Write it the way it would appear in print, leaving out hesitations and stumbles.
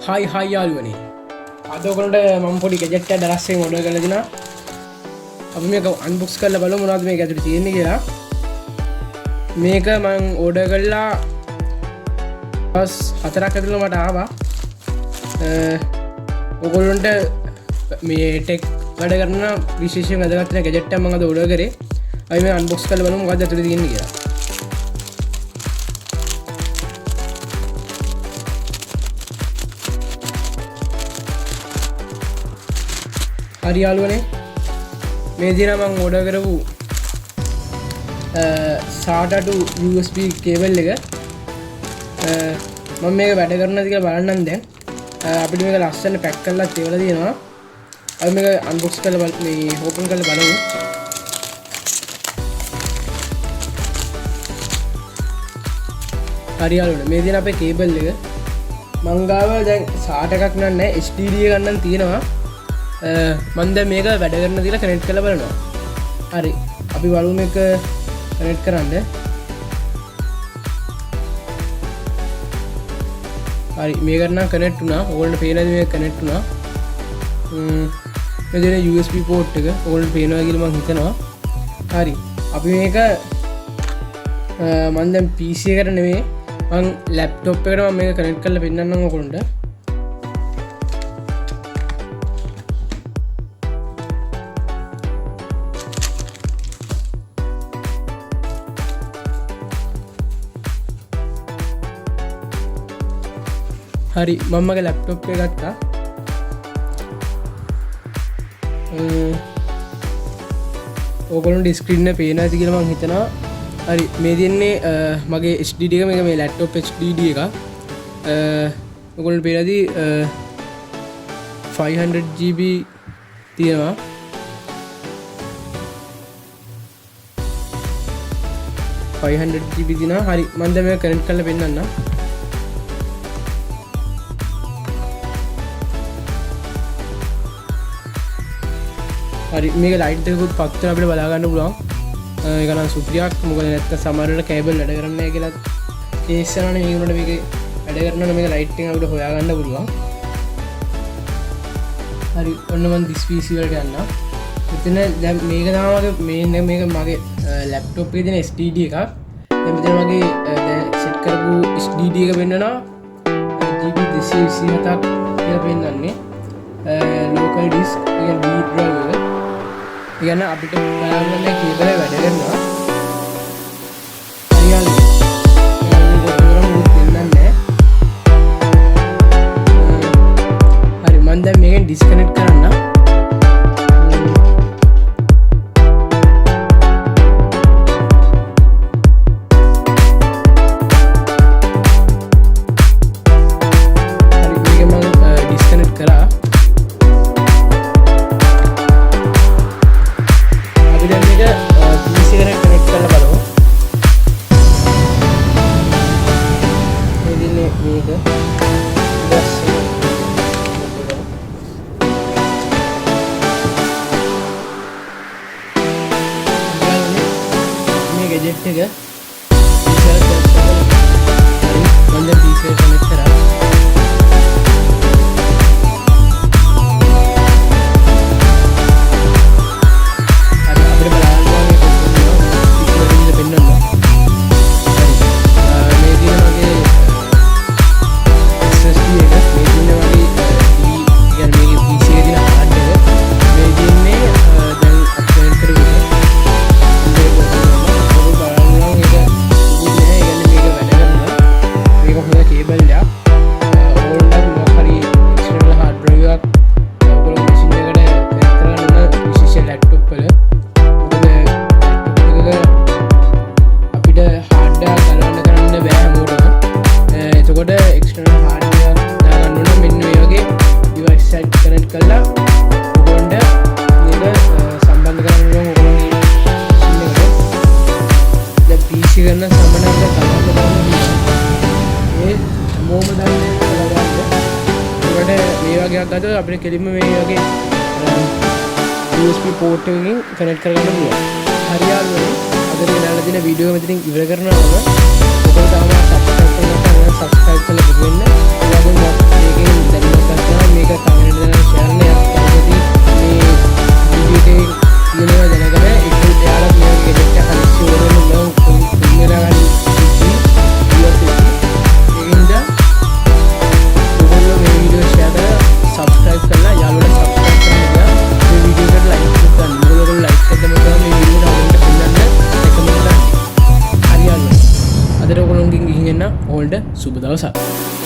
Hi යාළුවනේ. අද ඔයගොල්ලන්ට මම පොඩි ගැජට් එකක් දරස්සෙන් ඕඩර් කරලා දිනා. අපි මේක අන්බොක්ස් කරලා බලමු මොනවද මේක ඇතුලේ තියෙන්නේ කියලා. මේක මම ඕඩර් කළා පස් 4ක් ඇතුළත මට ආවා. ඔයගොල්ලන්ට මේ ටෙක් වැඩ කරන විශේෂයෙන් වැදගත් ගැජට් එකක් මම අද ඕඩර් කරේ. අපි මේ අන්බොක්ස් කරලා බලමු මොකක්ද ඇතුලේ තියෙන්නේ කියලා. හරි යාළුවනේ මේ දින මම ඕඩර් කරපු Sata to USB කේබල් එක මම මේක වැඩ කරනවද කියලා බලන්නම් දැන්. අපිට මේක ලස්සන පැක් කරලා තියවලා තියෙනවා. අපි මේක අන්බොක්ස් කරලා මේ ඕපන් කරලා බලමු. හරි යාළුවනේ මේ දින අපේ කේබල් එක මං ගාව දැන් Sata එකක් නෑ HDD එක ගන්න තියෙනවා. මම දැන් මේක වැඩ කරන දිලා කනෙක්ට් කරලා බලනවා. හරි අපි බලමු මේක කනෙක්ට් කරන්න. හරි මේක නම් කනෙක්ට් වුණා. ඕගොල්ලන්ට පේනද මේක කනෙක්ට් වුණා? මේ දෙන USB port එක ඕගොල්ලන්ට පේනවා කියලා මම හිතනවා. හරි අපි මේක මම දැන් PC එකට නෙමෙයි මම ලැප්ටොප් එකට මම මේක කනෙක්ට් කරලා පෙන්නන්නම් ඕගොල්ලන්ට. හරි මම මගේ ලැප්ටොප් එක ගත්තා. ඕගොල්ලන්ට ස්ක්‍රීන් එක පේනවා ඇති කියලා මම හිතනවා. හරි මේ තියෙන්නේ මගේ HDD එක මේක මේ ලැප්ටොප් HDD එක. ඕගොල්ලන්ට පේනවාද 500GB තියෙනවා. GB තියෙනවා. හරි මම දැන් මේක කනෙක්ට් කරලා පෙන්නන්නම්. හරි මේක ලයිට් එකකුත් පත් වෙන අපිට බලා ගන්න පුළුවන්. ඒක නම් සුපිරියක්. මොකද නැත්නම් සමහර වෙලාවට කේබල් වැඩ කරන්නේ නැහැ කියලා කේස් කරනනේ මේ උනට මේක වැඩ කරනවා මේක ලයිට් එක අපිට හොයා ගන්න පුළුවන්. හරි ඔන්න මම this PC වලට යන්න. මෙතන දැන් මේක තමයි මේක මගේ ලැප්ටොප් එකේ තියෙන SSD එකක්. දැන් මෙතන මගේ දැන් සෙට් කරපු SSD එක වෙන්නනවා GB 227ක් කියලා පෙන්නන්නේ. local disk එක D drive එක. ඉතින් අපිට බලන්න මේ කේබල් එක වැඩ කරනවා. හරියන්නේ. ඒක දොරම දෙන්නන්නේ. හරි මම දැන් මේකෙන් ඩිස්කනෙක්ට් කරන්න. හරි මේක මම ඩිස්කනෙක්ට් කරා. ගැජට් එක මම දැන් PC එක කනෙක්ට් කරා. හරි අපිට බලන්න ඕනේ කොහොමද පෙන්නන්න. හරි මේ දින මගේ SSD එක මේ දින වගේ කියන්නේ මේකේ PC එකේ තියෙන hard එක මේ දින්නේ දැන් අප්ඩේට් කරගන්න. කරන සම්බන්ධව මේ වගේ එකක් ගත්තොත් අපිට කෙලින්ම මේ වගේ USB port එකකින් කනෙක්ට් කරගන්න පුළුවන්. හරි යාළුවනේ අද දාලා තියෙන වීඩියෝ එක මෙතනින් ඉවර කරනවා. ඔයගොල්ලෝ තාම subscribe කරලා නැත්නම් subscribe කරලා ඉන්න. ඔයාලගේ මේකෙන් ඔලොන්ගෙන් ගිහින් එන්න ඕල්ට සුබ දවසක්.